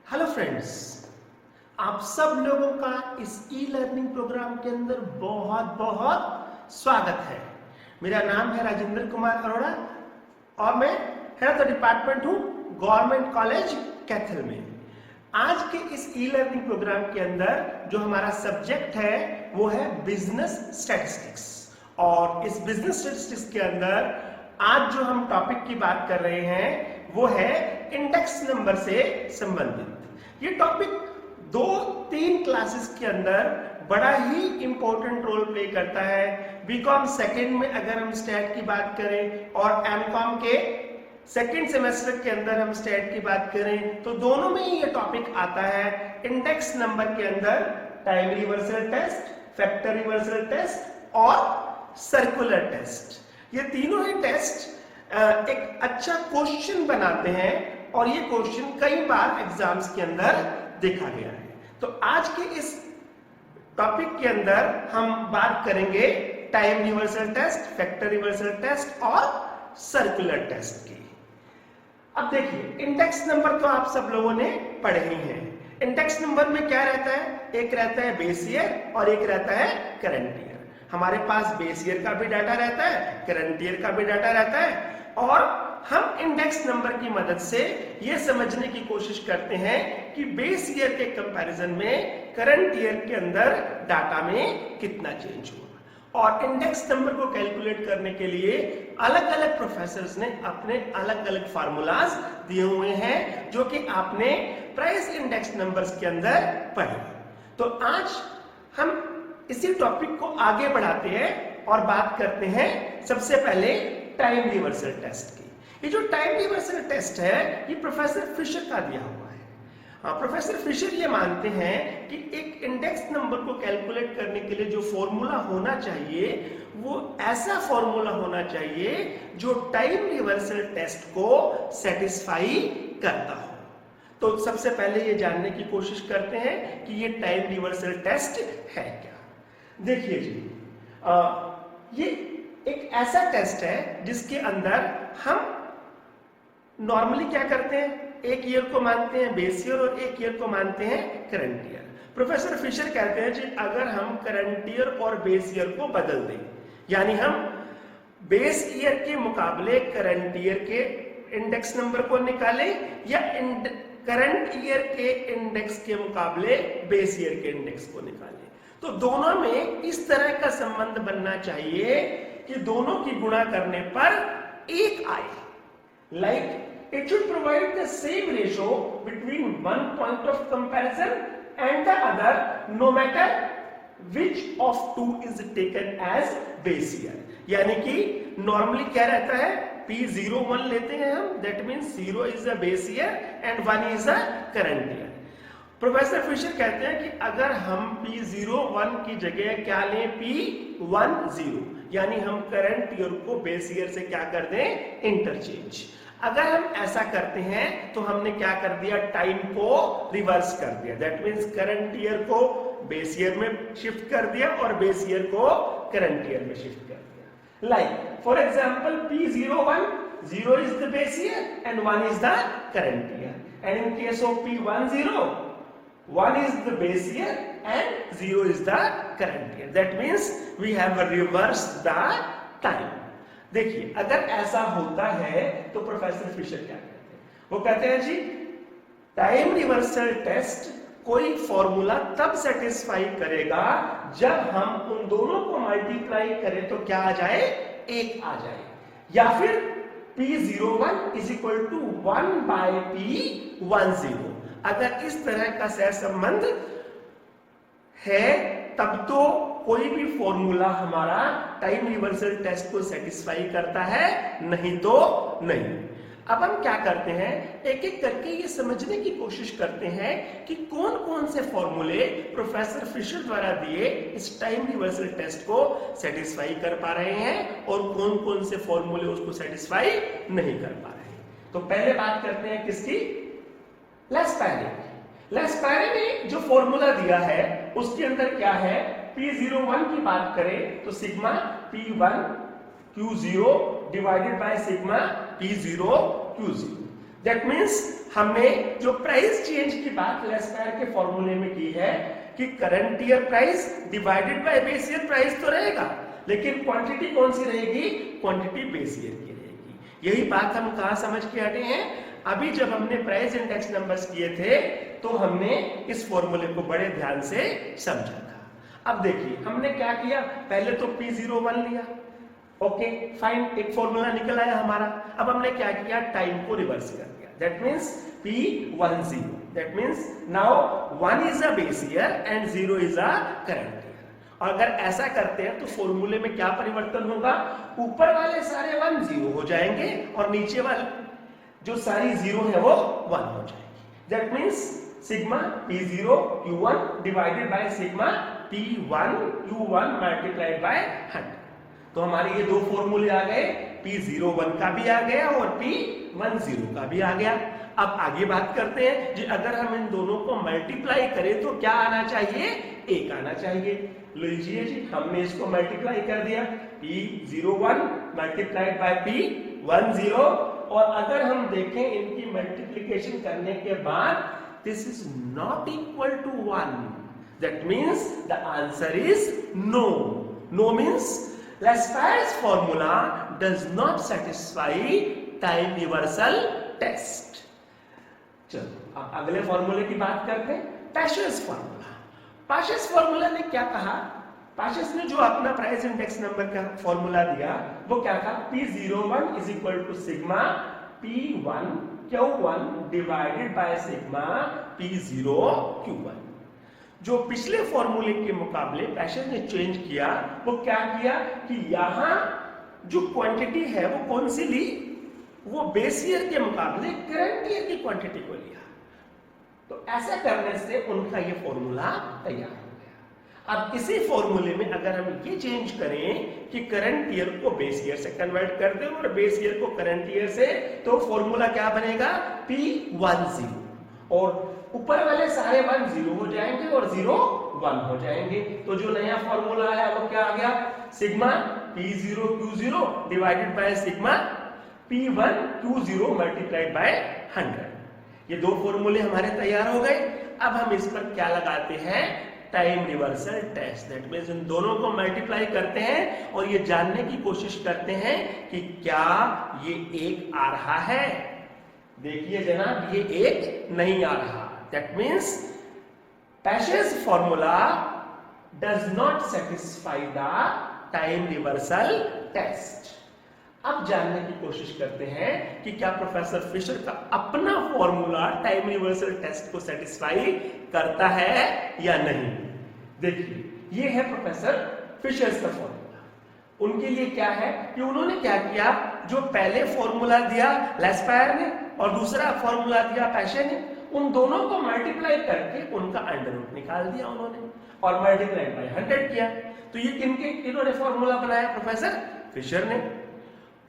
Hello friends, आप सब लोगों का इस ई लर्निंग प्रोग्राम के अंदर बहुत बहुत स्वागत है। मेरा नाम है राजेंद्र कुमार अरोड़ा और मैं हेड ऑफ द डिपार्टमेंट हूँ गवर्नमेंट कॉलेज कैथल में। आज के इस ई लर्निंग प्रोग्राम के अंदर जो हमारा सब्जेक्ट है वो है बिजनेस स्टैटिस्टिक्स, और इस बिजनेस स्टैटिस्टिक्स के अंदर आज जो हम टॉपिक की बात कर रहे हैं वो है इंडेक्स नंबर से संबंधित। ये टॉपिक 2-3 क्लासेस के अंदर बड़ा ही इंपॉर्टेंट रोल प्ले करता है। बीकॉम सेकेंड में अगर हम स्टैट की बात करें और एमकॉम के सेकेंड सेमेस्टर के अंदर हम स्टैट की बात करें तो दोनों में ही ये टॉपिक आता है। इंडेक्स नंबर के अंदर time reversal test, factor reversal test और सर्कुलर टेस्ट, ये तीनों ही टेस्ट एक अच्छा क्वेश्चन बनाते हैं और ये क्वेश्चन कई बार एग्जाम्स के अंदर देखा गया है। तो आज के इस टॉपिक के अंदर हम बात करेंगे time reversal test, factor reversal test और सर्कुलर टेस्ट की। अब देखिए, इंडेक्स नंबर तो आप सब लोगों ने पढ़े ही हैं। इंडेक्स नंबर में क्या रहता है? एक रहता है बेस ईयर और एक रहता है करंट ईयर। हमारे पास बेस ईयर का भी डाटा रहता है, करंट ईयर का भी डाटा रहता है, और हम इंडेक्स नंबर की मदद से ये समझने की कोशिश करते हैं कि बेस ईयर के कंपैरिजन में करंट ईयर के अंदर डाटा में कितना चेंज हुआ। और इंडेक्स नंबर को कैलकुलेट करने के लिए अलग अलग प्रोफेसर्स ने अपने अलग अलग फार्मूलाज दिए हुए हैं जो कि आपने प्राइस इंडेक्स नंबर्स के अंदर पढ़े। तो आज हम इसी टॉपिक को आगे बढ़ाते हैं और बात करते हैं सबसे पहले टाइम रिवर्सल टेस्ट की। ये जो टाइम रिवर्सल टेस्ट है ये प्रोफेसर फिशर का दिया हुआ है। प्रोफेसर फिशर ये मानते हैं कि एक इंडेक्स नंबर को कैलकुलेट करने के लिए जो फॉर्मूला होना चाहिए वो ऐसा फॉर्मूला होना चाहिए जो टाइम रिवर्सल टेस्ट को सेटिस्फाई करता हो। तो सबसे पहले ये जानने की कोशिश करते हैं कि ये टाइम रिवर्सल टेस्ट है क्या। देखिए जी, ये एक ऐसा टेस्ट है जिसके अंदर हम नॉर्मली क्या करते हैं, एक ईयर को मानते हैं बेस ईयर और एक ईयर को मानते हैं करंट ईयर। प्रोफेसर फिशर कहते हैं कि अगर हम करंट ईयर और बेस ईयर को बदल दें, यानी हम बेस ईयर के मुकाबले करंट ईयर के इंडेक्स नंबर को निकालें या करंट ईयर के इंडेक्स के मुकाबले बेस ईयर के इंडेक्स को निकालें, तो दोनों में इस तरह का संबंध बनना चाहिए कि दोनों की गुणा करने पर एक आए। Like it should provide the same ratio between one point of comparison and the other no matter which of two is taken as base year. यानी कि नॉर्मली क्या रहता है, P01 लेते हैं हम, that means 0 is a base year and 1 is a current year. Professor Fisher कहते हैं कि अगर हम P01 की जगह क्या लें, P10, यानी हम करंट ईयर को बेस ईयर से क्या कर दें, इंटरचेंज। अगर हम ऐसा करते हैं तो हमने क्या कर दिया, टाइम को रिवर्स कर दिया। दैट मीन्स करंट ईयर को बेस ईयर में शिफ्ट कर दिया और बेस ईयर को करंट ईयर में शिफ्ट कर दिया। Like for example P01, 0 is the base year and 1 is the current year, and in case of P10, 1 is the base year and 0 is the current year. That means we have reversed the time. देखिए, अगर ऐसा होता है तो professor Fisher क्या कहते हैं, वो कहते हैं जी टाइम रिवर्सल टेस्ट कोई फॉर्मूला तब सेटिस्फाई करेगा जब हम उन दोनों को मल्टीप्लाई करें तो क्या आ जाए, एक आ जाए, या फिर P01 is equal to 1 by P10। अगर इस तरह का सहसंबंध है तब तो कोई भी फॉर्मूला हमारा टाइम रिवर्सल टेस्ट को सेटिस्फाई करता है, नहीं तो नहीं। अब हम क्या करते हैं, एक एक करके ये समझने की कोशिश करते हैं कि कौन कौन से फॉर्मूले प्रोफेसर फिशर द्वारा दिए इस टाइम रिवर्सल टेस्ट को सेटिस्फाई कर पा रहे हैं और कौन कौन से फॉर्मूले उसको सेटिस्फाई नहीं कर पा रहे हैं। तो पहले बात करते हैं किसकी, लेस्पैरे ने जो फॉर्मूला दिया है उसके अंदर क्या है, P01 की बात करें तो sigma P1 Q0 divided by sigma P0 Q0, that means हमने जो प्राइस चेंज की बात लेस्पायर के फॉर्मूले में की है कि current year price divided by base year price तो रहेगा, लेकिन क्वांटिटी कौन सी रहेगी? क्वांटिटी बेस ईयर की रहेगी। यही बात हम कहां समझ के हटे हैं? अभी जब हमने प्राइस इंडेक्स नंबर्स किए थे तो हमने इस फॉर्मूले को बड़े ध्यान से समझा था। अब देखिए हमने क्या किया, पहले तो P01 लिया, ओके फाइन, एक फॉर्मूला निकल आया हमारा। अब हमने क्या किया, टाइम को रिवर्स कर दिया, that means P10, that means now 1 is a base year and 0 is a current year. और अगर ऐसा करते हैं तो फॉर्मूले में क्या परिवर्तन होगा, ऊपर वाले सारे 1 0 हो जाएंगे और नीचे वाले जो सारी 0 है वो 1 हो जाएगी। That means sigma P0 Q1 divided by sigma P1 Q1 multiplied by 100। तो हमारे ये दो फॉर्मूले आ गए, P01 का भी आ गया और P10 का भी आ गया। अब आगे बात करते हैं जी, अगर हम इन दोनों को मल्टीप्लाई करें तो क्या आना चाहिए? 1 आना चाहिए। लीजिए जी, हमने इसको मल्टीप्लाई कर दिया, P01 मल्टीप्लाइड बाय P10, और अगर हम देखें इनकी मल्टीप्लिकेशन करने के बाद this is not equal to 1, that means the answer is no. No means Laspeyres formula does not satisfy time reversal test. चलो अब अगले फॉर्मूले की बात करते हैं, पैशेस फॉर्मूला। पैशेस फॉर्मूला ने क्या कहा? पैशेस ने जो अपना प्राइस इंडेक्स नंबर का फॉर्मूला दिया वो क्या था, P01 is equal to sigma P1 Q1 divided by sigma P0 Q1। जो पिछले फॉर्मूले के मुकाबले पैशेस ने चेंज किया वो क्या किया कि यहां जो क्वांटिटी है वो कौन सी ली, वो बेस ईयर के मुकाबले करंट ईयर की क्वांटिटी को लिया। तो ऐसा करने से उनका ये फॉर्मूला तैयार हो गया। अब इसी फॉर्मूले में अगर हम ये चेंज करें कि करंट ईयर को बेस ईयर से कन्वर्ट कर दें और बेस ईयर को करंट ईयर से, तो फॉर्मूला क्या बनेगा, P10, और ऊपर वाले सारे 1 0 हो जाएंगे और 0 1 हो जाएंगे। तो जो नया फॉर्मूला आया वो क्या आ गया, sigma P0 Q0 divided by sigma P1 Q0 multiplied by 100। ये दो फॉर्मूले हमारे तैयार हो गए। अब हम इस पर क्या लगाते हैं, time reversal test. That means इन दोनों को मल्टीप्लाई करते हैं और ये जानने की कोशिश करते हैं कि क्या ये 1 आ रहा है। देखिए जनाब, ये 1 नहीं आ रहा। That means Paasche's formula does not satisfy the time reversal test. अब जानने की कोशिश करते हैं कि क्या प्रोफेसर फिशर का अपना फॉर्मूला टाइम रिवर्सल टेस्ट को सेटिस्फाई करता है या नहीं। देखिए ये है प्रोफेसर फिशर का फॉर्मूला। उनके लिए क्या है कि उन्होंने क्या किया, जो पहले फॉर्मूला दिया लेस्पायर ने और दूसरा फॉर्मूला दिया पैशे ने, उन दोनों को मल्टीप्लाई करके उनका अंडर रूट निकाल दिया उन्होंने और मल्टीप्लाई बाय 100 किया। तो ये किन्होंने फॉर्मूला बनाया, प्रोफेसर फिशर ने।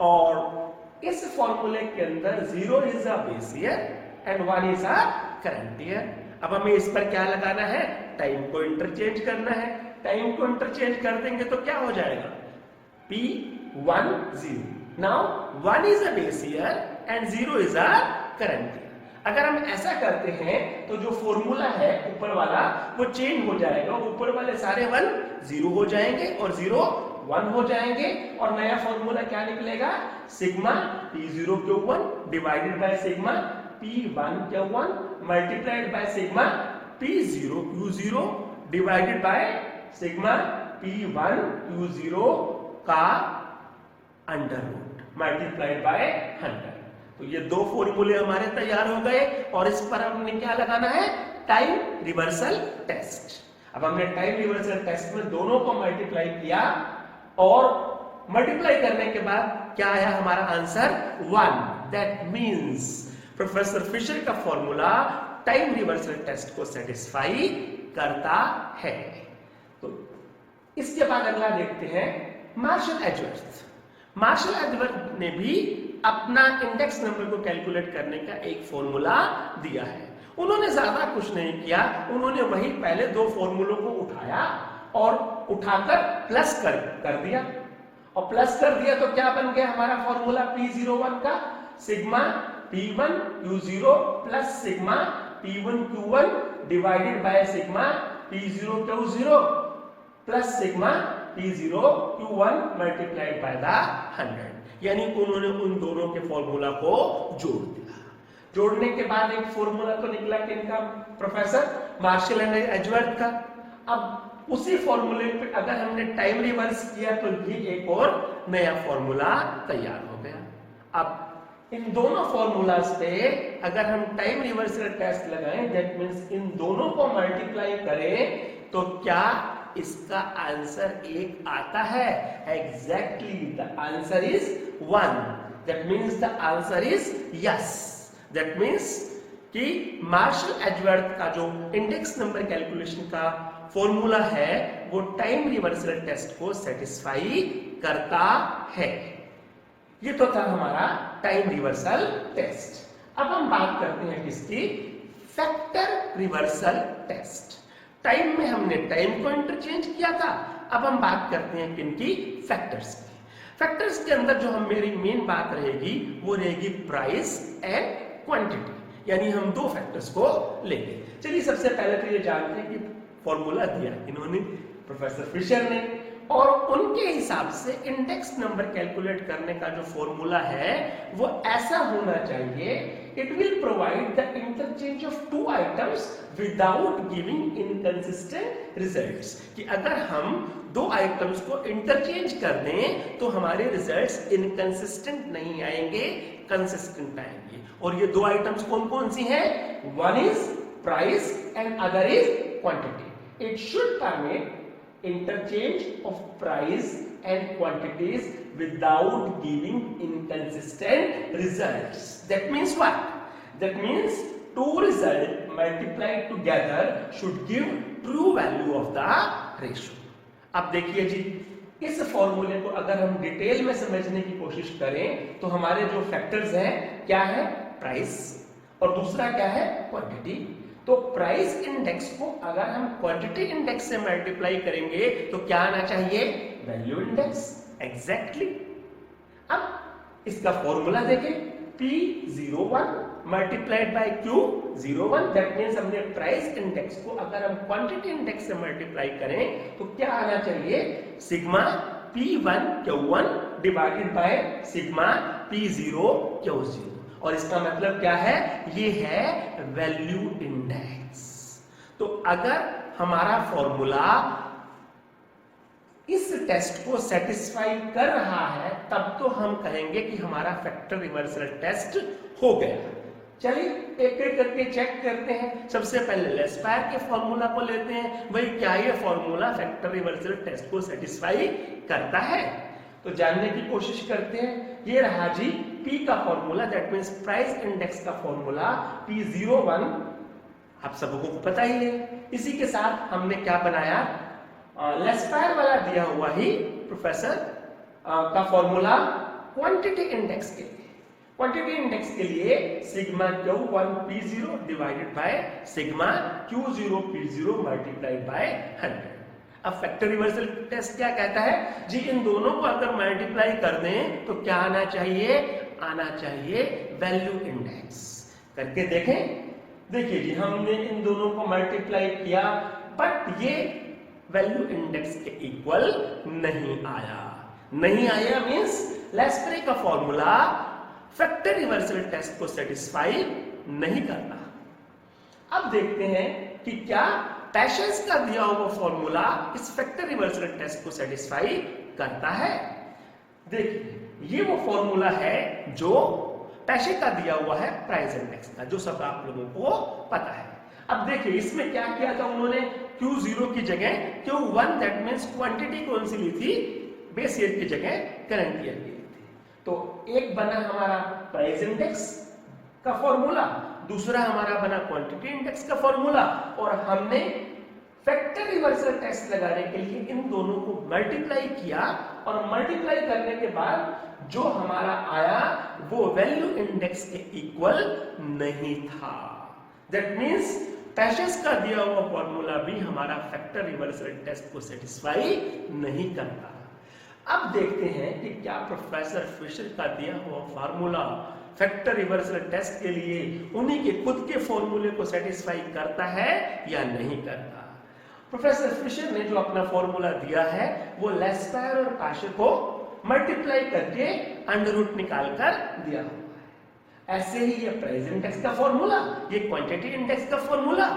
और इस फॉर्मूले के अंदर 0 is a base year and 1 is a current year. अब हमें इस पर क्या लगाना है, टाइम को इंटरचेंज करना है। टाइम को इंटरचेंज कर देंगे तो क्या हो जाएगा, P10। Now 1 is a base year and 0 is a current year. अगर हम ऐसा करते हैं तो जो फॉर्मूला है ऊपर वाला वो चेंज हो जाएगा, ऊपर वाले सारे 1 0 हो जाएंगे और 0 1 हो जाएंगे और नया फॉर्मूला क्या निकलेगा, sigma P0 Q1 divided by sigma P1 Q1 multiplied by sigma P0 Q0 divided by sigma P1 Q0 का अंडर रूट मल्टीप्लाइड बाय 100। तो ये दो फॉर्मूले हमारे तैयार हो गए और इस पर हमने क्या लगाना है, टाइम रिवर्सल टेस्ट। अब हमने टाइम रिवर्सल टेस्ट में दोनों को मल्टीप्लाई किया और मल्टीप्लाई करने के बाद क्या आया हमारा answer, 1। That means professor Fisher का फॉर्मूला टाइम रिवर्सल टेस्ट को सेटिस्फाई करता है। तो इसके बाद अगला देखते हैं मार्शल एजवर्थ। मार्शल एजवर्थ ने भी अपना इंडेक्स नंबर को कैलकुलेट करने का एक फॉर्मूला दिया है। उन्होंने ज्यादा कुछ नहीं किया, उन्होंने वही पहले दो फॉर्मूलों को उठाया और उठाकर प्लस कर दिया और प्लस कर दिया तो क्या बन गया हमारा फॉर्मूला P01 का, sigma P1 Q0 plus sigma P1 Q1 divided by sigma P0 Q0 plus sigma P0 Q1 multiplied by the 100। यानी उन्होंने उन दोनों के फॉर्मूला को जोड़ दिया। जोड़ने के बाद एक फॉर्मूला तो निकला किनका, प्रोफेसर मार्शल एंड एजवर्थ का। अब उसी फॉर्मूले पे अगर हमने टाइम रिवर्स किया तो ये एक और नया फॉर्मूला तैयार हो गया। अब इन दोनों फॉर्मूलाज पे अगर हम टाइम रिवर्सल टेस्ट लगाएं, दैट मींस इन दोनों को मल्टीप्लाई करें तो क्या इसका आंसर एक आता है? Exactly the answer is 1। That means the answer is yes. That means कि मार्शल एजवर्थ का जो इंडेक्स नंबर कैलकुलेशन का फॉर्मूला है वो टाइम रिवर्सल टेस्ट को सेटिस्फाई करता है। ये तो था हमारा टाइम रिवर्सल टेस्ट। अब हम बात करते हैं किसकी? Factor reversal test. टाइम में हमने टाइम को इंटरचेंज किया था, अब हम बात करते हैं किनकी? फैक्टर्स की। फैक्टर्स के अंदर जो हम मेरी मेन बात रहेगी वो रहेगी प्राइस एंड क्वांटिटी, यानी हम दो फैक्टर्स को लेंगे। चलिए सबसे पहले तो ये जानते हैं कि फॉर्मूला दिया इन्होंने प्रोफेसर फिशर ने, और उनके हिसाब से इंडेक्स नंबर कैलकुलेट करने का जो फॉर्मूला है वो ऐसा होना चाहिए, it will provide the interchange of two items without giving inconsistent results. कि अगर हम दो आइटम्स को इंटरचेंज कर दें तो हमारे रिजल्ट्स इनकंसिस्टेंट नहीं आएंगे, कंसिस्टेंट आएंगे। और ये दो आइटम्स कौन कौन सी हैं? One is price and other is quantity. It should permit interchange of price and quantities without giving inconsistent results. That means what? That means two results multiplied together should give true value of the ratio. अब देखिए जी, इस फॉर्मूले को अगर हम detail में समझने की कोशिश करें तो हमारे जो फैक्टर्स हैं क्या है? प्राइस, और दूसरा क्या है? क्वांटिटी। तो प्राइस इंडेक्स को अगर हम क्वांटिटी इंडेक्स से मल्टीप्लाई करेंगे तो क्या आना चाहिए? Value index. एग्जैक्टली। अब इसका फॉर्मूला देखें, P01 multiplied by Q01। That means हमने प्राइस इंडेक्स को अगर हम क्वांटिटी इंडेक्स से मल्टीप्लाई करें तो क्या आना चाहिए? Sigma P1 Q1 divided by sigma P0 Q0। और इसका मतलब क्या है? ये है वैल्यू इंडेक्स। तो अगर हमारा फॉर्मूला इस टेस्ट को सेटिस्फाई कर रहा है तब तो हम कहेंगे कि हमारा फैक्टर रिवर्सल टेस्ट हो गया। चलिए एक एक करके चेक करते हैं। सबसे पहले लेस्पायर के फॉर्मूला को लेते हैं, भाई क्या ये फॉर्मूला फैक्टर रिवर्सल टेस्ट को सेटिस्फाई करता है? तो जानने की कोशिश करते हैं। ये रहा जी P का formula, that means price index का फॉर्मूला P01 आप सबको पता ही है। इसी के साथ हमने क्या बनाया? लेस्पायर वाला दिया हुआ ही प्रोफेसर का फॉर्मूला क्वांटिटी इंडेक्स के लिए। क्वांटिटी इंडेक्स के लिए sigma Q1 P0 divided by sigma Q0 P0 multiplied by 100। अब फैक्टर रिवर्सल टेस्ट क्या कहता है जी? इन दोनों को अगर मल्टीप्लाई कर दें तो क्या आना चाहिए? आना चाहिए वैल्यू इंडेक्स। करके देखें। देखिए जी, हमने इन दोनों को मल्टीप्लाई किया बट ये वैल्यू इंडेक्स के इक्वल नहीं आया। नहीं आया मींस लेस्परे का फॉर्मूला फैक्टर रिवर्सल टेस्ट को सेटिस्फाई नहीं करता। अब देखते हैं कि क्या पैशेस का दिया हुआ फॉर्मूला इस फैक्टर रिवर्सल टेस्ट को सेटिस्फाई करता है। देखिए ये वो फॉर्मूला है जो पैशे का दिया हुआ है प्राइस इंडेक्स का, जो सब आप लोगों को पता है। अब देखिए इसमें क्या किया था उन्होंने? Q0 की जगह Q1 दैट मींस क्वांटिटी कौन सी ली थी? बेस ईयर की जगह करंट ईयर की ली थी। तो एक बना हमारा प्राइस इंडेक्स का फॉर्मूला, दूसरा हमारा बना क्वांटिटी इंडेक्स का फॉर्मूला, और हमने फैक्टर रिवर्सल टेस्ट लगाने के लिए इन दोनों को मल्टीप्लाई किया, और मल्टीप्लाई करने के बाद जो हमारा आया वो वैल्यू इंडेक्स के इक्वल नहीं था। दैट मींस पैशेस का दिया हुआ फॉर्मूला भी हमारा फैक्टर रिवर्सल टेस्ट को सेटिस्फाई नहीं करता। अब देखते हैं कि क्या प्रोफेसर फिशर का दिया हुआ फॉर्मूला फैक्टर रिवर्सल टेस्ट के लिए उन्हीं के खुद के फॉर्मूले को सेटिस्फाई करता है या नहीं करता। प्रोफेसर फिशर ने जो अपना फॉर्मूला दिया है वो लेस्पैयर और पाशे को मल्टीप्लाई करके अंडर रूट निकाल कर दिया हुआ है। ऐसे ही ये प्राइस इंडेक्स का फॉर्मूला, ये क्वांटिटी इंडेक्स का फॉर्मूला,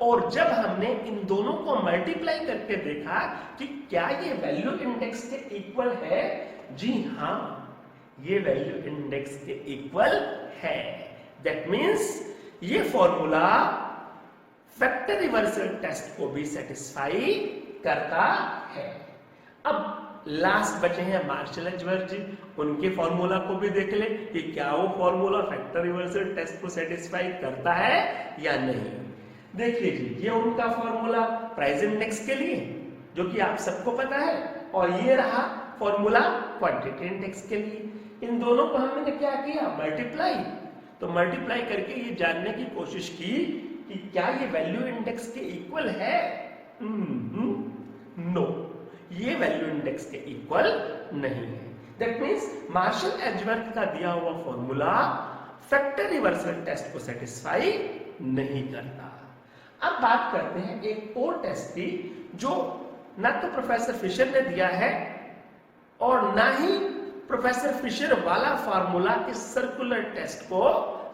और जब हमने इन दोनों को मल्टीप्लाई करके देखा कि क्या ये वैल्यू इंडेक्स के इक्वल है, जी हाँ, ये वैल्यू इंडेक्स के इक्वल है। दैट मींस ये फॉर्मूला फैक्टर रिवर्सल टेस्ट को भी सेटिस्फाई करता है। अब लास्ट बचे हैं मार्शल एजवर्थ जी, उनके फॉर्मूला को भी देख ले कि क्या वो फॉर्मूला फैक्टर रिवर्सल टेस्ट को सेटिस्फाई करता है या नहीं। देखिए जी, ये उनका फॉर्मूला प्राइस इंडेक्स के लिए जो कि आप सबको पता है, और ये रहा फॉर्मूला क्वांटिटी इंडेक्स के लिए। इन दोनों को हमने क्या किया, मल्टीप्लाई। तो मल्टीप्लाई करके ये जानने की कोशिश की कि क्या ये वैल्यू इंडेक्स के इक्वल है। नो, ये वैल्यू इंडेक्स के इक्वल नहीं है। दैट मींस मार्शल एजवर्थ का दिया हुआ फॉर्मूला फैक्टर रिवर्सल टेस्ट को सेटिस्फाई नहीं करता। अब बात करते हैं एक और टेस्ट की जो ना तो प्रोफेसर फिशर ने दिया है और ना ही प्रोफेसर फिशर वाला फॉर्मूला इस सर्कुलर टेस्ट को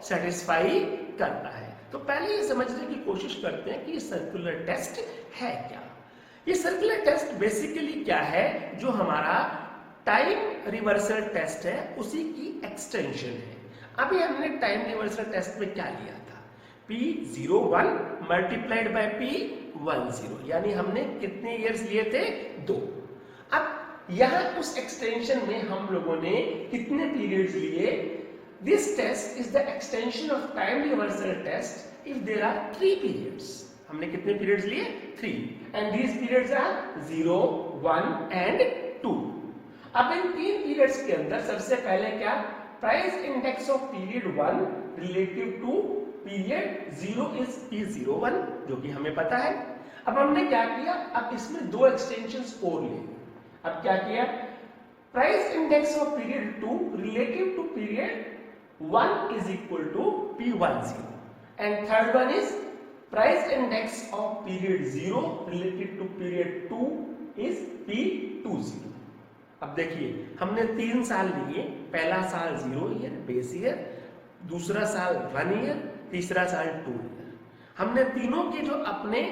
सेटिस्फाई करता है। तो पहले ये समझने की कोशिश करते हैं कि ये सर्कुलर टेस्ट है क्या। ये सर्कुलर टेस्ट बेसिकली क्या है, जो हमारा टाइम रिवर्सल टेस्ट है उसी की एक्सटेंशन है। अभी हमने टाइम रिवर्सल टेस्ट में क्या लिया था, P01 मल्टीप्लाइड बाय P10, यानी हमने कितने इयर्स लिए थे, 2। अब यहां उस एक्सटेंशन में हम लोगों ने कितने पीरियड्स लिए। This test is the extension of time reversal test if there are 3 periods. हमने कितने पीरियड्स लिए, 3, and these periods are 0, 1 and 2। अब इन 3 पीरियड्स के अंदर सबसे पहले क्या, price index of period 1 relative to period 0 is P01, जो कि हमें पता है। अब हमने क्या किया, अब इसमें 2 एक्सटेंशंस और लिए। अब क्या किया, price index of period 2 relative to period 1 is equal to P10, and third one is price index of period 0 related to period 2 is P20। अब देखिए, हमने 3 साल लिए। पहला साल 0 ईयर बेस ईयर, दूसरा साल 1 ईयर, तीसरा साल 2 ईयर। हमने तीनों के जो अपने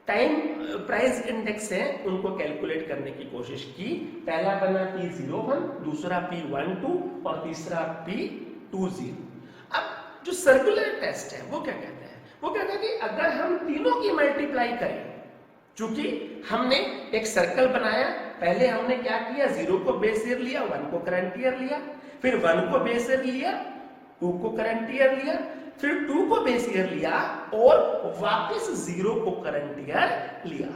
टाइम प्राइस इंडेक्स हैं उनको कैलकुलेट करने की कोशिश की। पहला बना P01, दूसरा P12 और तीसरा P20। अब जो सर्कुलर टेस्ट है वो क्या कहता है, वो कहता है कि अगर हम तीनों की मल्टीप्लाई करें, चूंकि हमने एक सर्कल बनाया, पहले हमने क्या किया, 0 को बेस ईयर लिया, 1 को करंट ईयर लिया, फिर 1 को बेस ईयर लिया, 2 को करंट ईयर लिया, फिर 2 को बेस ईयर लिया और वापस 0 को करंट ईयर लिया।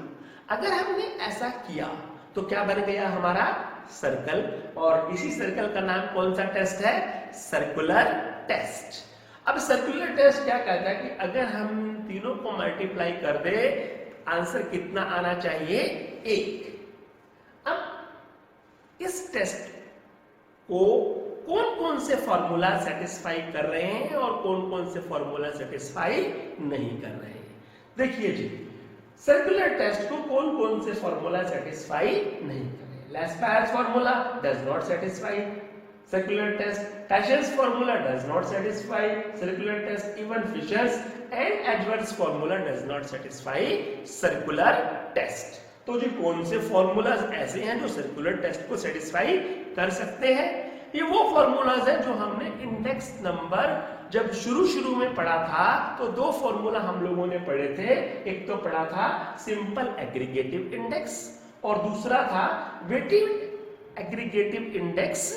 अगर हमने ऐसा किया तो क्या बन गया हमारा सर्कल, और इसी सर्कल का नाम कौन सा टेस्ट है, सर्कुलर टेस्ट। अब सर्कुलर टेस्ट क्या कहता है कि अगर हम तीनों को मल्टीप्लाई कर दे, आंसर कितना आना चाहिए, 1। अब इस टेस्ट को कौन कौन से फॉर्मूला सेटिस्फाई कर रहे हैं और कौन कौन से फॉर्मूला सेटिस्फाई नहीं कर रहे हैं। देखिए जी, सर्कुलर टेस्ट को कौन कौन से फॉर्मूला सेटिस्फाई नहीं कर रहे हैं। Laspeyres formula does not satisfy circular test, Cashier's formula does not satisfy circular test, even Fisher's and Edwards formula does not satisfy circular test। तो जी कौन से फॉर्मूलाज ऐसे हैं जो सर्कुलर टेस्ट को सेटिस्फाई कर सकते हैं, ये वो फॉर्मूलाज हैं जो हमने इंडेक्स नंबर जब शुरू में पढ़ा था तो 2 फॉर्मूला हम लोगों ने पढ़े थे। एक तो पढ़ा था सिंपल एग्रीगेटिव इंडेक्स और दूसरा था weighted aggregative index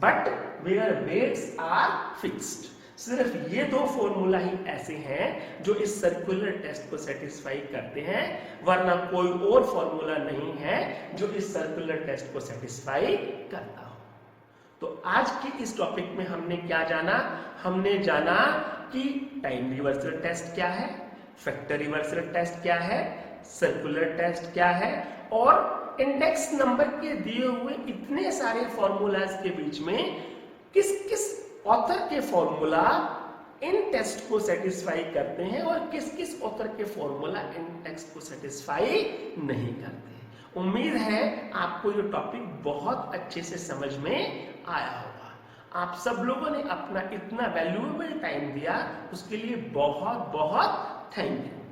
but where weights are fixed. सिर्फ ये 2 फॉर्मूला ही ऐसे हैं जो इस सर्कुलर टेस्ट को सेटिस्फाई करते हैं, वरना कोई और फॉर्मूला नहीं है जो इस सर्कुलर टेस्ट को सेटिस्फाई करता हो। तो आज की इस टॉपिक में हमने क्या जाना, हमने जाना कि टाइम रिवर्सल टेस्ट क्या है, फैक्टर रिवर्सल टेस्ट क्या है, सर्कुलर टेस्ट क्या है, और इंडेक्स नंबर के दिए हुए इतने सारे फॉर्मूलाज के बीच में किस किस ऑथर के फॉर्मूला इन टेक्स्ट को सेटिस्फाई करते हैं और किस किस ऑथर के फॉर्मूला इन टेक्स्ट को सेटिस्फाई नहीं करते। उम्मीद है आपको ये टॉपिक बहुत अच्छे से समझ में आया होगा। आप सब लोगों ने अपना इतना वैल्यूएबल टाइम दिया, उसके लिए बहुत बहुत थैंक यू।